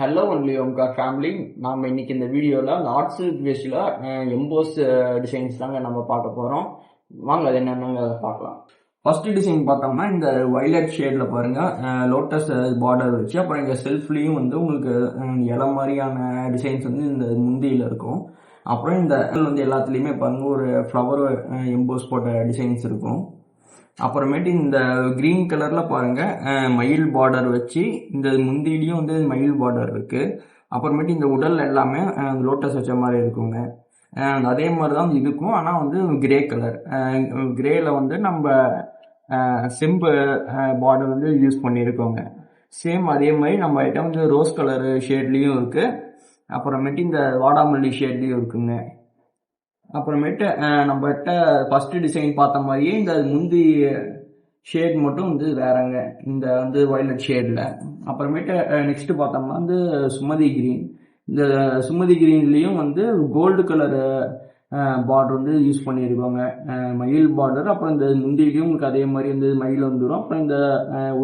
Hello only Omkar family. நாம் இன்னைக்கு இந்த வீடியோவில் அந்த ஆர்ட் சில்க் வேஸ்டில் எம்போஸ் டிசைன்ஸ் தாங்க நம்ம பார்க்க போகிறோம். வாங்க அது என்னென்னு பார்க்கலாம். ஃபர்ஸ்ட் டிசைன் பார்த்தோம்னா இந்த வைலட் ஷேடில் பாருங்கள், லோட்டஸ் பார்டர் வச்சு, அப்புறம் இங்கே செல்ஃப்லேயும் வந்து உங்களுக்கு இலை மாதிரியான டிசைன்ஸ் வந்து இந்த முந்தியில் இருக்கும். அப்புறம் இந்த வந்து எல்லாத்துலேயுமே பாருங்கள் ஒரு ஃப்ளவர் எம்போஸ் போட்ட டிசைன்ஸ் இருக்கும். அப்புறமேட்டு இந்த கிரீன் கலர்ல பாருங்க மயில் பார்டர் வச்சு, இந்த முந்திலையும் வந்து மயில் பார்டர் இருக்கு. அப்புறமேட்டு இந்த உடல் எல்லாமே லோட்டஸ் வச்ச மாதிரி இருக்குங்க. அதே மாதிரி தான் இதுக்கும், ஆனால் வந்து கிரே கலர். கிரேல வந்து நம்ம செம்பு பார்டர் வந்து யூஸ் பண்ணியிருக்கோங்க. சேம் அதே மாதிரி நம்ம கிட்ட வந்து ரோஸ் கலர் ஷேட்லேயும் இருக்கு. அப்புறமேட்டு இந்த வாடாமல்லி ஷேட்லேயும் இருக்குங்க. அப்புறமேட்டு நம்மகிட்ட ஃபர்ஸ்ட் டிசைன் பார்த்த மாதிரியே இந்த முந்தி ஷேட் மட்டும் வந்து வேறங்க, இந்த வந்து வயலட் ஷேடில். அப்புறமேட்டு நெக்ஸ்ட் பார்த்தோம்னா வந்து சுமதி கிரீன். இந்த சுமதி கிரீன்லேயும் வந்து கோல்டு கலர் பார்டர் வந்து யூஸ் பண்ணியிருக்கோங்க, மயில் பார்டர். அப்புறம் இந்த முந்திலையும் உங்களுக்கு அதே மாதிரி வந்து மயில் வந்துடும். அப்புறம் இந்த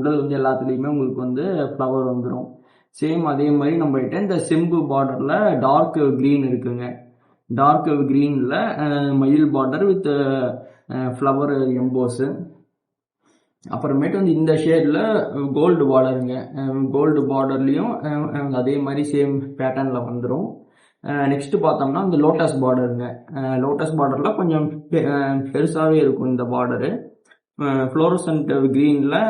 உடல் வந்து எல்லாத்துலேயுமே உங்களுக்கு வந்து ஃப்ளவர் வந்துடும். சேம் அதே மாதிரி நம்மகிட்ட இந்த செம்பு பார்டரில் டார்க் க்ரீன் இருக்குங்க. டார்க் கிரீன்ல மயில் பார்டர் வித் ஃப்ளவர் எம்போஸு. அப்புறமேட்டு வந்து இந்த ஷேடில் கோல்டு பார்டருங்க. கோல்டு பார்டர்லேயும் அதே மாதிரி சேம் பேட்டர்னில் வந்துடும். நெக்ஸ்ட் பார்த்தோம்னா இந்த லோட்டஸ் பார்டருங்க. லோட்டஸ் பார்டரில் கொஞ்சம் பெருசாகவே இருக்கும் இந்த பார்டரு. ஃப்ளோரசன்ட் க்ரீனில்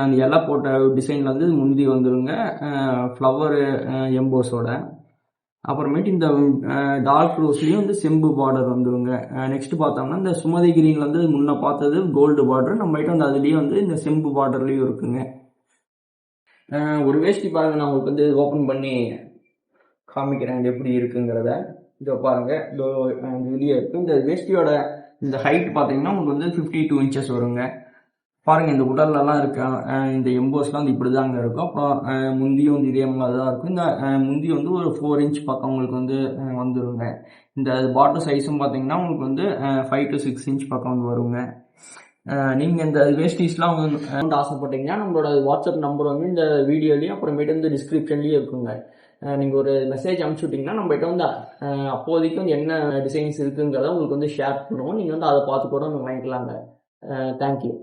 அந்த இலை போட்ட டிசைனில் வந்து முந்தி வந்துடுங்க, ஃப்ளவர் எம்போஸோட. அப்புறமேட்டு இந்த டார்க் ரோஸ்லேயும் வந்து செம்பு பார்டர் வந்துருங்க. நெக்ஸ்ட் பார்த்தோம்னா இந்த சுமதி கிரீன்ல வந்து முன்ன பார்த்தது கோல்டு பார்டர், நம்ம கிட்ட வந்து அதுலேயும் வந்து இந்த செம்பு பார்டர்லேயும் இருக்குங்க. ஒரு வேஷ்டி பாருங்க, நான் உங்களுக்கு வந்து ஓப்பன் பண்ணி காமிக்கிறேன் எப்படி இருக்குங்கிறத. இதோ பாருங்க, இதோ இதுலேயே இருக்கு. இந்த வேஷ்டியோட இந்த ஹைட் பார்த்தீங்கன்னா உங்களுக்கு வந்து 52 இன்ச்சஸ் வருங்க. பாருங்க, இந்த உடல்லலாம் இருக்க இந்த எம்போஸ்லாம் வந்து இப்படி தாங்க இருக்கும். அப்புறம் முந்தியும் வந்து இதே மாதிரி தான் இருக்கும். இந்த முந்தி வந்து ஒரு 4 இன்ச் பக்கம் உங்களுக்கு வந்து வந்துருங்க. இந்த பாட்டம் சைஸும் பார்த்தீங்கன்னா உங்களுக்கு வந்து 5 to 6 இன்ச் பக்கம் வந்து வருங்க. நீங்கள் இந்த வேஸ்டிஸ்லாம் வந்து ஆசைப்பட்டீங்கன்னா நம்மளோட வாட்ஸ்அப் நம்பர் வந்து இந்த வீடியோலையும் அப்புறமேட்டு வந்து டிஸ்கிரிப்ஷன்லேயும் இருக்குங்க. நீங்கள் ஒரு மெசேஜ் அனுப்பிச்சு விட்டிங்கன்னா நம்மகிட்ட வந்து அப்போதைக்கு வந்து என்ன டிசைன்ஸ் இருக்குங்கிறத உங்களுக்கு வந்து ஷேர் பண்ணுவோம். நீங்கள் வந்து அதை பார்த்து கூட வாங்கிக்கலாங்க. தேங்க்யூ.